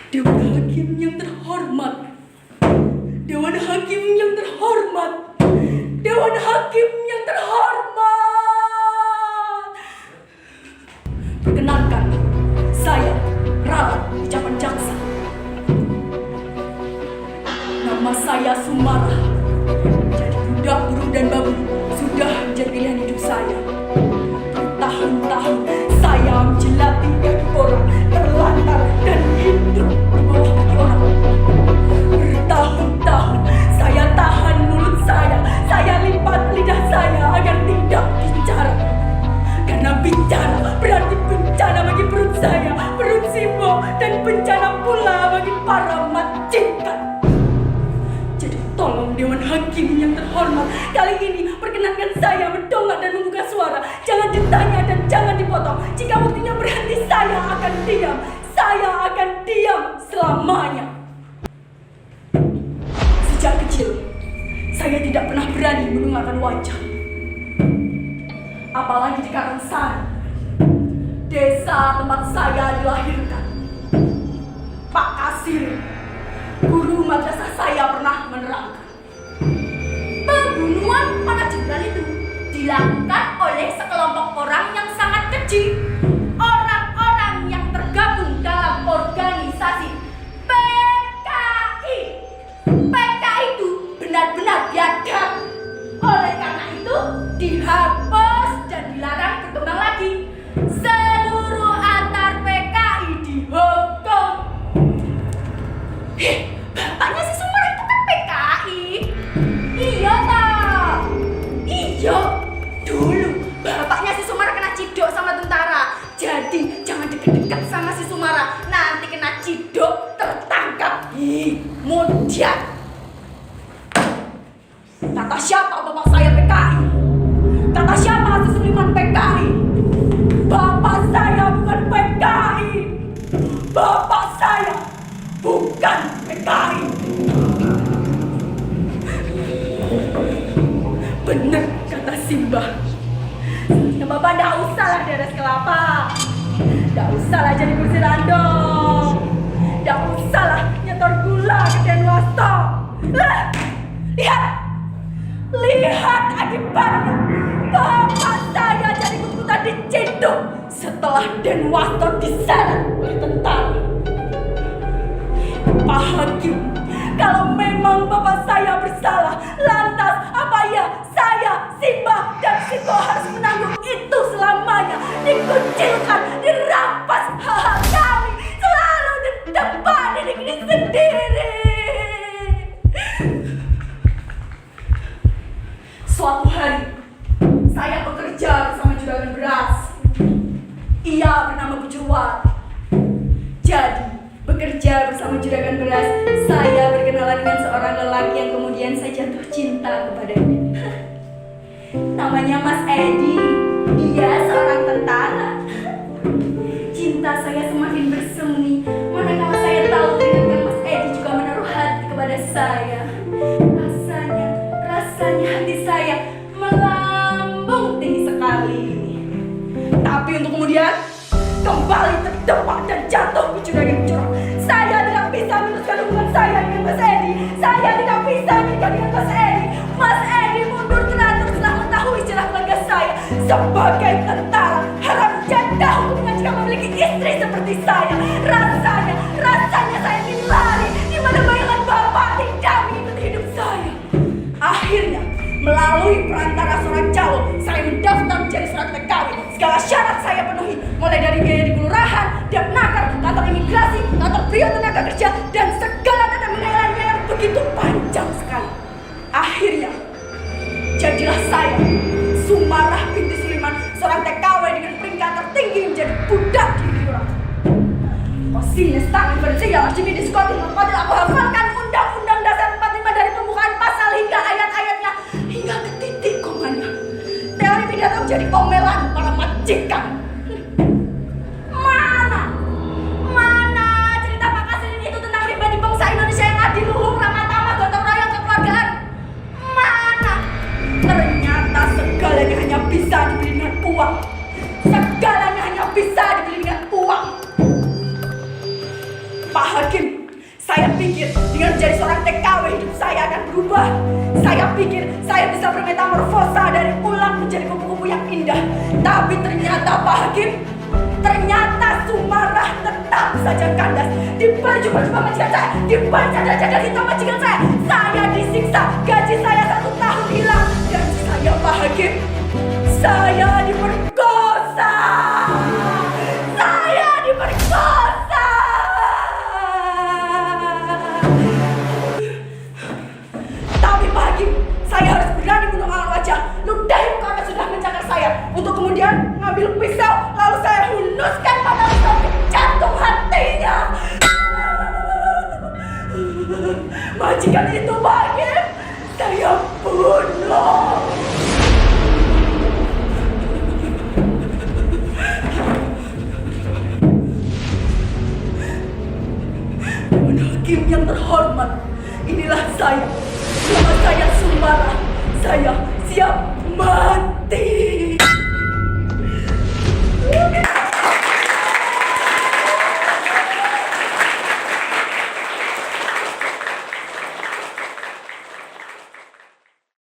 Dewan Hakim yang terhormat, Dewan Hakim yang terhormat, Dewan Hakim yang terhormat. Perkenalkan, saya Rara Ucapan Jaksa. Nama saya Sumarah. Jadi budak, burung dan babu sudah menjadi pilihan hidup saya. Bertahun-tahun saya menjelati kaki orang, terlantar dan hidup di bawah kaki orang. Bertahun-tahun saya tahan mulut saya lipat lidah saya agar tidak bicara. Karena bicara berarti bencana bagi perut saya, perut Simbo, dan bencana pula bagi para majikan. Jadi tolong Dewan Hakim yang terhormat, kali ini perkenankan saya mendongak dan membuka suara. Jangan ditanya dan jangan dipotong. Jika waktunya berhenti, saya akan diam. Saya akan diam selamanya. Sejak kecil, saya tidak pernah berani menundukkan wajah. Apalagi di Karangsari, desa tempat saya dilahirkan. Pak Kasir, guru madrasah saya, pernah menerangkan, pembunuhan para jenderal itu dilakukan oleh sekelompok orang yang sangat kecil. Orang-orang yang tergabung dalam organisasi PKI. PKI itu benar-benar biadab. Oleh karena itu dihapus dan dilarang berkembang lagi. Seluruh antar PKI dihukum. Bapaknya si Sumarah itu kan PKI. Iya tak? Iya. Dulu bapaknya si Sumarah kena cidok sama tentara. Jadi jangan deket-deket sama si Sumarah. Nanti kena cidok, tertangkap. Kemudian kata siapa bapak saya PKI? Kata siapa si Suliman PKI? Bapak saya bukan PKI. Bapak saya bukan PKI. Bener kata Simbah. Ya Bapak nggak usah lah deres kelapa. Nggak usah lah jadi kursi random. Nggak usah lah nyetor gula ke Denwasto. Lihat. Lihat akibatnya. Bapak saya jadi kututan diciduk setelah Denwasto diseret oleh tentara. Pak Hakim, kalau memang bapak saya bersalah, lantas apa ya saya, Simbah, dan Siko harus menanggung itu selamanya? Dikucilkan, dirampas hak kami, selalu di depan diri sendiri. Suatu hari, saya bekerja bersama juragan beras. Ia bernama Bu Jurwat. Jadi, bekerja bersama juragan beras, saya berkenalan dengan seorang lelaki yang kemudian saya jatuh cinta kepadanya. Namanya Mas Edi. Dia seorang tentara. Cinta saya semakin bersemi manakala saya tahu ternyata Mas Edi juga menaruh hati kepada saya. Rasanya hati saya melambung tinggi sekali. Tapi untuk kemudian kembali terdepak dan jatuh ke jurang yang curang. Saya tidak bisa meneruskan hubungan saya dengan Mas Edi. Saya tidak bisa menikah dengan Mas Edi. Mas Edi mundur teratur setelah mengetahui celah keluarga saya. Sebagai tentara, haram janda hukumnya jika memiliki istri seperti saya. Rasanya saya ingin lari di mana bayangan bapak tidak mengikuti hidup saya. Akhirnya, melalui perantara seorang calon, saya mendaftar menjadi surat PKW. Segala syarat saya penuhi, mulai dari biaya di kelurahan, Dapnaker, kantor imigrasi, kantor Biro Tenaga Kerja, dan segala tanda menilainya yang begitu panjang sekali. Akhirnya, jadilah saya, Sumarah binti Suliman, seorang TKW dengan peringkat tertinggi menjadi budak di kelurahan. Posisi stang Versia, sini diskotin, mengkotil aku hafalkan Undang-Undang Dasar 45 dari pembukaan pasal hingga ayat-ayatnya, hingga ke titik komanya. Teori pidato menjadi omelan para majikan. Mana cerita Pak Kasirin itu tentang pribadi bangsa Indonesia yang adil, luhur, ramah tamah, gotong royong, kekeluargaan? Mana? Saya pikir dengan menjadi seorang TKW hidup saya akan berubah. Saya pikir saya bisa bermetamorfosa dari ulang menjadi kupu-kupu yang indah. Tapi ternyata Pak Hakim, ternyata Sumarah tetap saja kandas. Di baju majikan saya, di jaga hitam majikan saya disiksa, gaji saya 1 tahun hilang, dan saya Pak Hakim, saya diperkosa. Saya diperkosa. Tapi Pak Hakim, saya harus berani bunuh lawan wajah. Ludahi karena sudah mencakar saya, untuk kemudian ngambil pisau lalu saya hunuskan pada pisau ke jantung hatinya. Majikan itu Pak Hakim, saya bunuh. Tuan Hakim yang terhormat, inilah saya. Nama saya Sumarah. Saya siap mati.